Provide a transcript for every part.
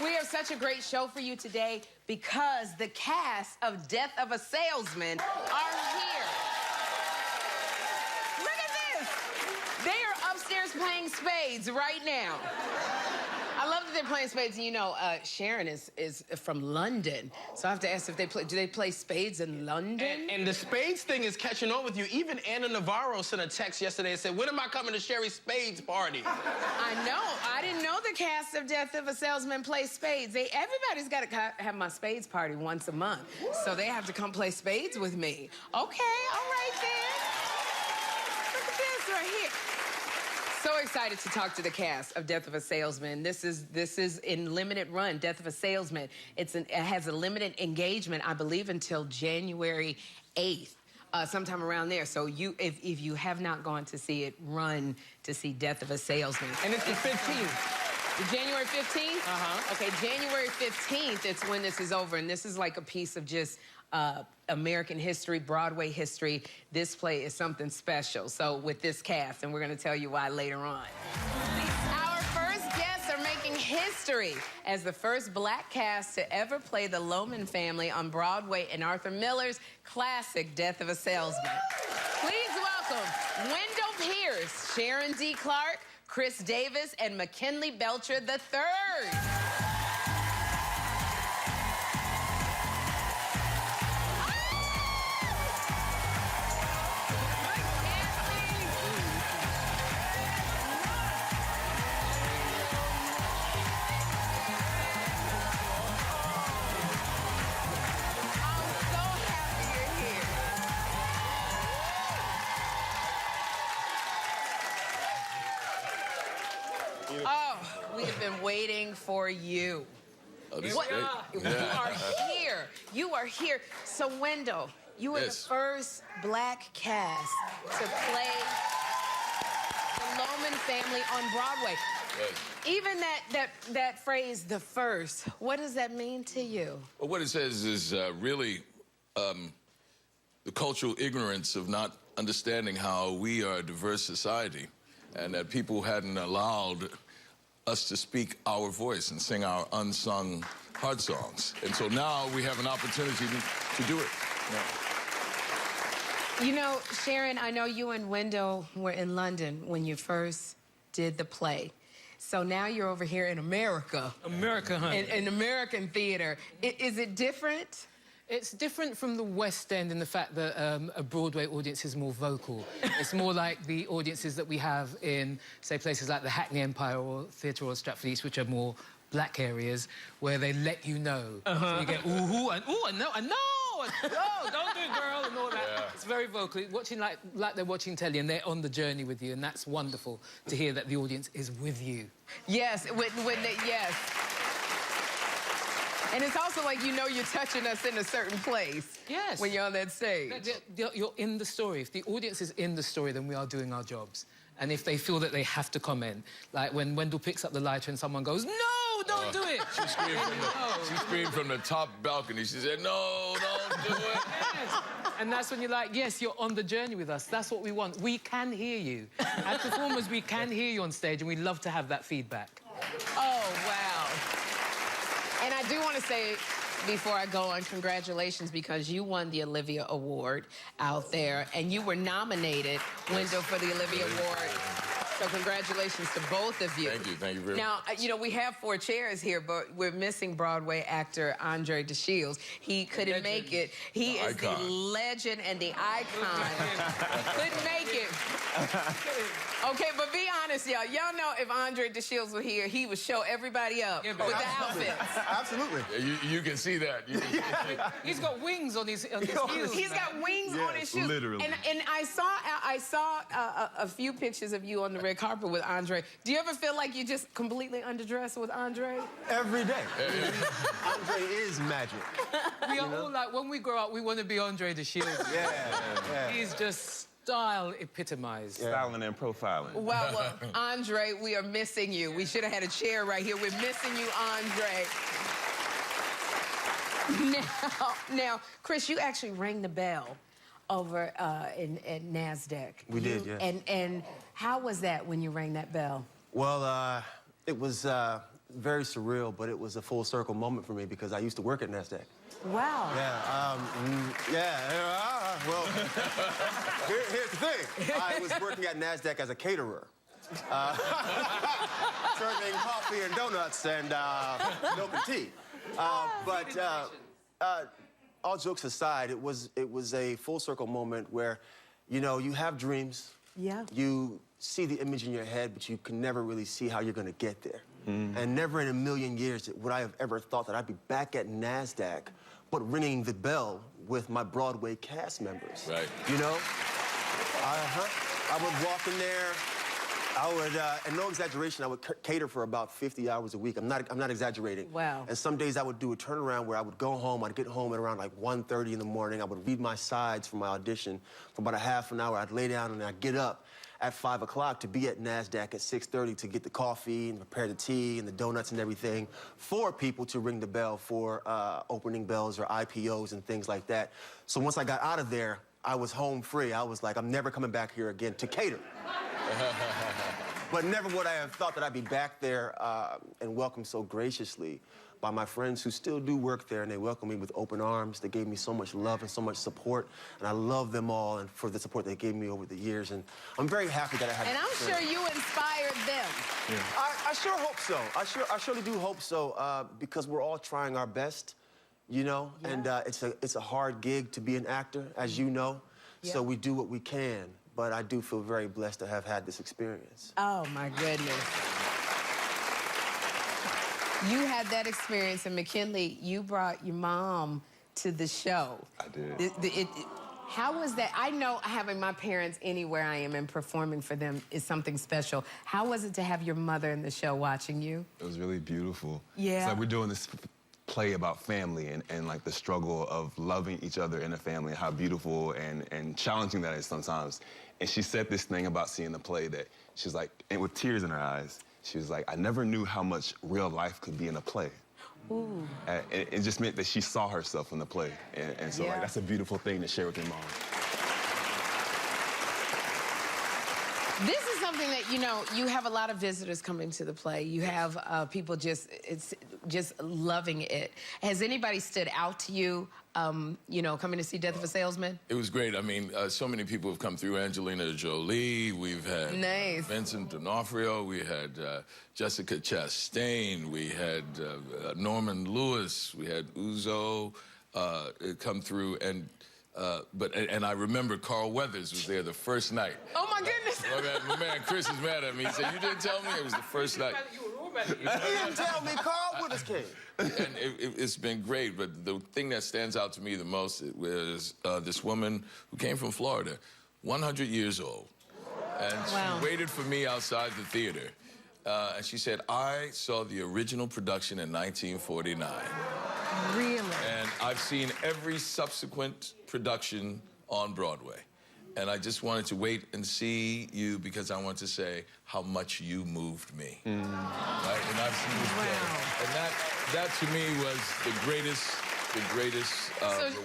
We have such a great show for you today because the cast of Death of a Salesman are here. Look at this. They are upstairs playing spades right now. I love that they're playing spades. And you know, Sharon is from London, so I have to ask if do they play spades in London? And the spades thing is catching on with you. Even Anna Navarro sent a text yesterday and said, when am I coming to Sherri's spades party? I know. I didn't know the cast of Death of a Salesman plays spades. Everybody's got to have my spades party once a month, so they have to come play spades with me. Okay, all right then. Look at this right here. So excited to talk to the cast of Death of a Salesman. This is in limited run, Death of a Salesman. It has a limited engagement, I believe, until January 8th, sometime around there. So if you have not gone to see it, run to see Death of a Salesman. And it's the 15th. The January 15th? Uh-huh. Okay, January 15th, it's when this is over, and this is like a piece of just American history, Broadway history. This play is something special. So with this cast, and we're going to tell you why later on. Our first guests are making history as the first black cast to ever play the Loman family on Broadway in Arthur Miller's classic Death of a Salesman. Please welcome Wendell Pierce, Sharon D Clarke, Khris Davis, and McKinley Belcher III. Oh, we have been waiting for you. Oh, this What? is great. You are here. You are here. So, Wendell, you were the first black cast to play the Loman family on Broadway. Yes. Even that phrase, the first, what does that mean to you? Well, what it says is really the cultural ignorance of not understanding how we are a diverse society and that people hadn't allowed us to speak our voice and sing our unsung heart songs. And so now we have an opportunity to do it. Yeah. You know, Sharon, I know you and Wendell were in London when you first did the play. So now you're over here in America. America, honey. In American theater. Is it different? It's different from the West End in the fact that a Broadway audience is more vocal. It's more like the audiences that we have in, say, places like the Hackney Empire or Theatre Royal Stratford East, which are more black areas, where they let you know. So you get ooh, and ooh, and no, and no, and no, don't do it, girl, and all that. Yeah. It's very vocal. Watching like they're watching telly, and they're on the journey with you, and that's wonderful to hear that the audience is with you. Yes, yes. And it's also like, you know, you're touching us in a certain place. Yes. When you're on that stage. You're in the story. If the audience is in the story, then we are doing our jobs. And if they feel that they have to comment, like when Wendell picks up the lighter and someone goes, no, don't do it. She screamed from the top balcony. She said, no, don't do it. Yes. And that's when you're like, yes, you're on the journey with us. That's what we want. We can hear you. As performers, we can hear you on stage, and we love to have that feedback. Oh, wow. And I do want to say, before I go on, congratulations, because you won the Olivier Award out there, and you were nominated, Wendell, for the Olivier Award. So congratulations to both of you. Thank you very much. Now, you know, we have 4 chairs here, but we're missing Broadway actor Andre DeShields. He couldn't make it. He is the legend and the icon. Couldn't make it. Okay, but be honest, y'all. Y'all know if Andre DeShields were here, he would show everybody up with the outfits. Absolutely. Yeah, you can see that. He's got wings on his heels. He's got wings on his shoes. Literally. And I saw a few pictures of you on the red carpet with Andre. Do you ever feel like you just completely underdressed with Andre? Every day. Andre is magic. We are all like, when we grow up, we want to be Andre DeShields. Yeah. He's just style epitomized. Styling and profiling. Well, Andre, we are missing you. We should have had a chair right here. We're missing you, Andre. Now, Khris, you actually rang the bell over at NASDAQ. We did, yeah. And how was that when you rang that bell? Well, it was very surreal, but it was a full circle moment for me because I used to work at NASDAQ. Wow. Well, here's the thing. I was working at NASDAQ as a caterer. Serving coffee and donuts and milk and tea. All jokes aside, it was a full circle moment where, you know, you have dreams. Yeah. You see the image in your head, but you can never really see how you're gonna get there. And never in a million years would I have ever thought that I'd be back at NASDAQ, but ringing the bell with my Broadway cast members. Right. You know? I would walk in there. I would, and no exaggeration, I would cater for about 50 hours a week. I'm not exaggerating. Wow. And some days I would do a turnaround where I would go home. I'd get home at around like 1:30 in the morning. I would read my sides for my audition for about a half an hour. I'd lay down and I'd get up at 5 o'clock to be at NASDAQ at 6:30 to get the coffee and prepare the tea and the donuts and everything for people to ring the bell for opening bells or IPOs and things like that. So once I got out of there, I was home free. I was like, I'm never coming back here again to cater. But never would I have thought that I'd be back there and welcomed so graciously by my friends who still do work there, and they welcomed me with open arms. They gave me so much love and so much support, and I love them all and for the support they gave me over the years, and I'm very happy that I had. And I'm sure you inspired them. Yeah. I sure hope so. I surely do hope so, because we're all trying our best, you know, and it's a hard gig to be an actor, as you know, so we do what we can. But I do feel very blessed to have had this experience. Oh, my goodness. You had that experience, and McKinley, you brought your mom to the show. I did. How was that? I know having my parents anywhere I am and performing for them is something special. How was it to have your mother in the show watching you? It was really beautiful. Yeah. It's like we're doing this play about family and like the struggle of loving each other in a family, how beautiful and challenging that is sometimes. And she said this thing about seeing the play that she's like, and with tears in her eyes, she was like, I never knew how much real life could be in a play. Ooh. And it just meant that she saw herself in the play. And so like, that's a beautiful thing to share with your mom. This is something that, you know, you have a lot of visitors coming to the play. You have people just loving it. Has anybody stood out to you, you know, coming to see Death of a Salesman? It was great. I mean, so many people have come through. Angelina Jolie, we've had Vincent D'Onofrio, we had Jessica Chastain, we had Norman Lewis, we had Uzo come through, and I remember Carl Weathers was there the first night. Oh my goodness! My man Khris is mad at me. He said, "You didn't tell me it was the first night." He didn't tell me Carl Weathers came. And it's been great, but the thing that stands out to me the most was this woman who came from Florida, 100 years old, and she waited for me outside the theater, and she said, "I saw the original production in 1949." Really? And I've seen every subsequent production on Broadway. And I just wanted to wait and see you because I want to say how much you moved me. Right? And I've seen this play. And that to me was the greatest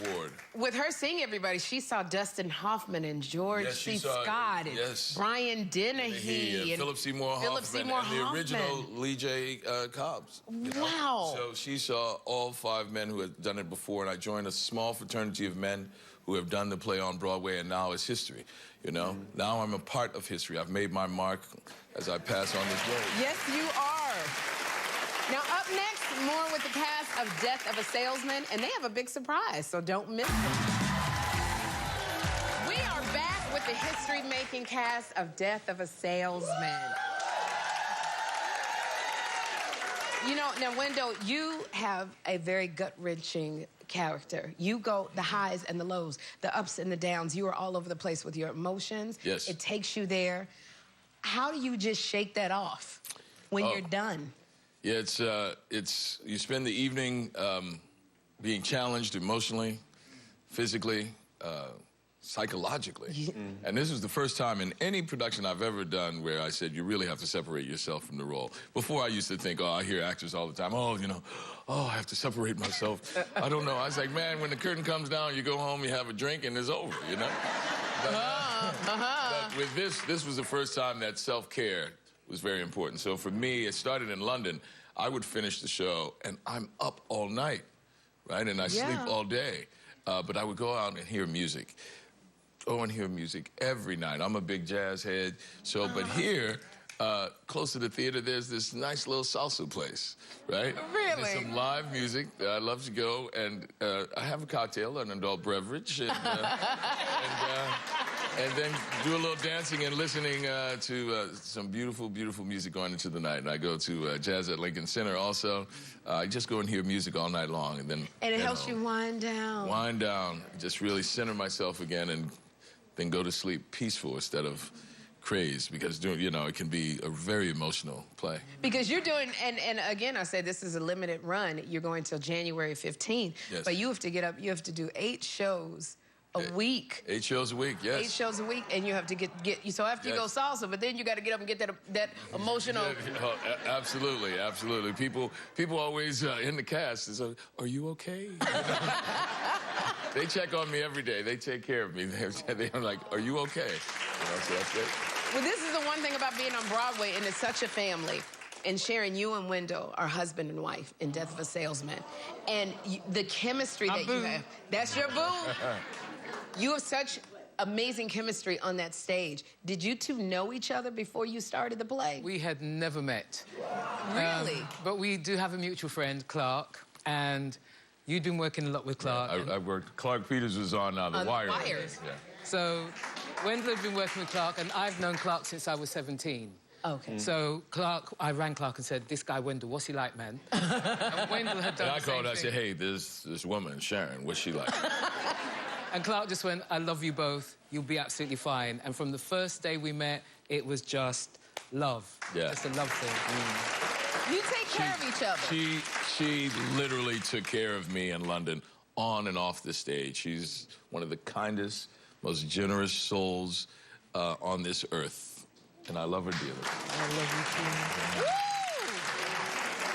reward. With her seeing everybody, she saw Dustin Hoffman and George C. Scott and Brian Dennehy and Philip Seymour Hoffman and the original Lee J. Cobbs. Wow. So she saw all 5 men who had done it before, and I joined a small fraternity of men who have done the play on Broadway, and now it's history, you know? Now I'm a part of history. I've made my mark as I pass on this road. Yes, you are. Now, up next, more with the cast of Death of a Salesman, and they have a big surprise, so don't miss it. We are back with the history-making cast of Death of a Salesman. You know, now, Wendell, you have a very gut-wrenching character. You go the highs and the lows, the ups and the downs. You are all over the place with your emotions. Yes. It takes you there. How do you just shake that off when you're done? Yeah, it's you spend the evening being challenged emotionally, physically, psychologically. And this was the first time in any production I've ever done where I said, you really have to separate yourself from the role. Before I used to think, oh, I hear actors all the time, oh, you know, oh, I have to separate myself. I don't know. I was like, man, when the curtain comes down, you go home, you have a drink, and it's over, you know? But with this was the first time that self-care was very important. So for me, it started in London. I would finish the show, and I'm up all night, right? And I sleep all day. But I would go out and hear music. Go and hear music every night. I'm a big jazz head. So, but here, close to the theater, there's this nice little salsa place, right? Really? There's some live music. I love to go, and I have a cocktail, an adult beverage, and then do a little dancing and listening to some beautiful, beautiful music going into the night. And I go to Jazz at Lincoln Center also. I just go and hear music all night long, and then And it helps you wind down. Wind down, just really center myself again, and then go to sleep peaceful instead of crazed, because it can be a very emotional play. Because you're doing, and again, I say this is a limited run. You're going till January 15th. Yes. But you have to get up, you have to do 8 shows a week. 8 shows a week, yes. 8 shows a week, and you have to get so after you go salsa, but then you got to get up and get that emotional. Oh, absolutely, absolutely. People always in the cast is, are you okay? They check on me every day. They take care of me. They're like, are you okay? So that's it. Well, this is the one thing about being on Broadway, and it's such a family. And Sharon, you and Wendell are husband and wife in Death of a Salesman. And the chemistry that you have, that's your boo. You have such amazing chemistry on that stage. Did you two know each other before you started the play? We had never met. Really? But we do have a mutual friend, Clarke, and you'd been working a lot with Clarke. I worked. Clarke Peters was on The Wire. Wires. Yeah. So Wendell had been working with Clarke, and I've known Clarke since I was 17. Okay. So I rang Clarke and said, this guy Wendell, what's he like, man? And Wendell had done And I the same called, I said, thing. hey, this woman, Sharon, what's she like? And Clarke just went, I love you both. You'll be absolutely fine. And from the first day we met, it was just love. Yeah. Just a love thing. You take care of each other. She literally took care of me in London on and off the stage. She's one of the kindest, most generous souls on this earth. And I love her dearly. I love you too. Woo!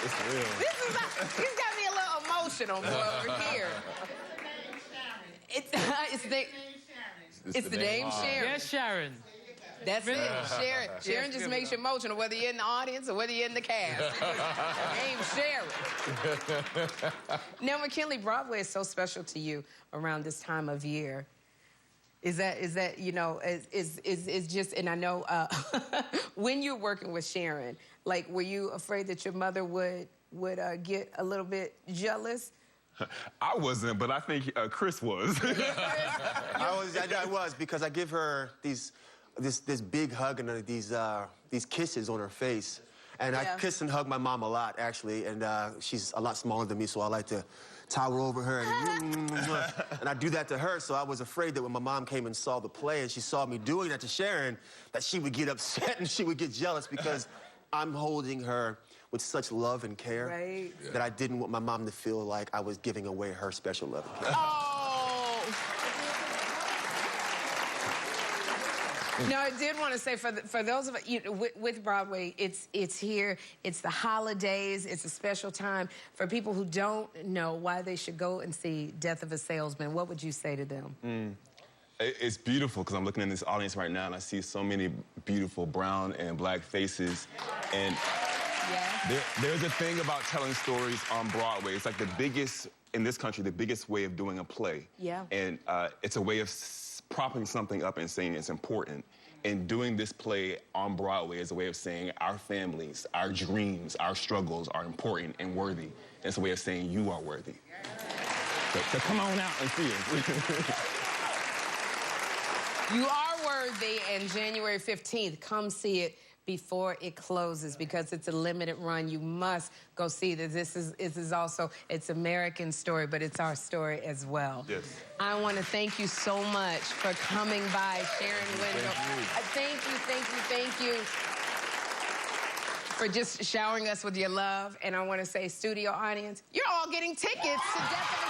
It's real. He's got me a little emotional over here. It's the name Sharon. Yes, Sharon. That's it, Sharon. Sharon just makes you emotional, whether you're in the audience or whether you're in the cast. Name Sharon. Now, McKinley, Broadway is so special to you around this time of year. Is that is just, and I know when you're working with Sharon, like, were you afraid that your mother would get a little bit jealous? I wasn't, but I think Khris was. I was, because I give her this big hug and these kisses on her face. And I kiss and hug my mom a lot, actually, and she's a lot smaller than me, so I like to tower over her, and I do that to her, so I was afraid that when my mom came and saw the play and she saw me doing that to Sharon, that she would get upset and she would get jealous, because I'm holding her with such love and care that I didn't want my mom to feel like I was giving away her special love and care. Oh! Now, I did want to say, for those of you with Broadway, it's here, it's the holidays, it's a special time. For people who don't know why they should go and see Death of a Salesman, what would you say to them? It's beautiful, because I'm looking in this audience right now and I see so many beautiful brown and black faces. And there's a thing about telling stories on Broadway. It's like the biggest, in this country, the biggest way of doing a play. Yeah. And it's a way of propping something up and saying it's important. And doing this play on Broadway is a way of saying our families, our dreams, our struggles are important and worthy. And it's a way of saying you are worthy. So come on out and see us. You are worthy, and January 15th, come see it before it closes, because it's a limited run. You must go see that. This is also, it's American story, but it's our story as well. Yes. I want to thank you so much for coming by, Sharon Wendell. Thank you for just showering us with your love. And I want to say, studio audience, you're all getting tickets to Death of a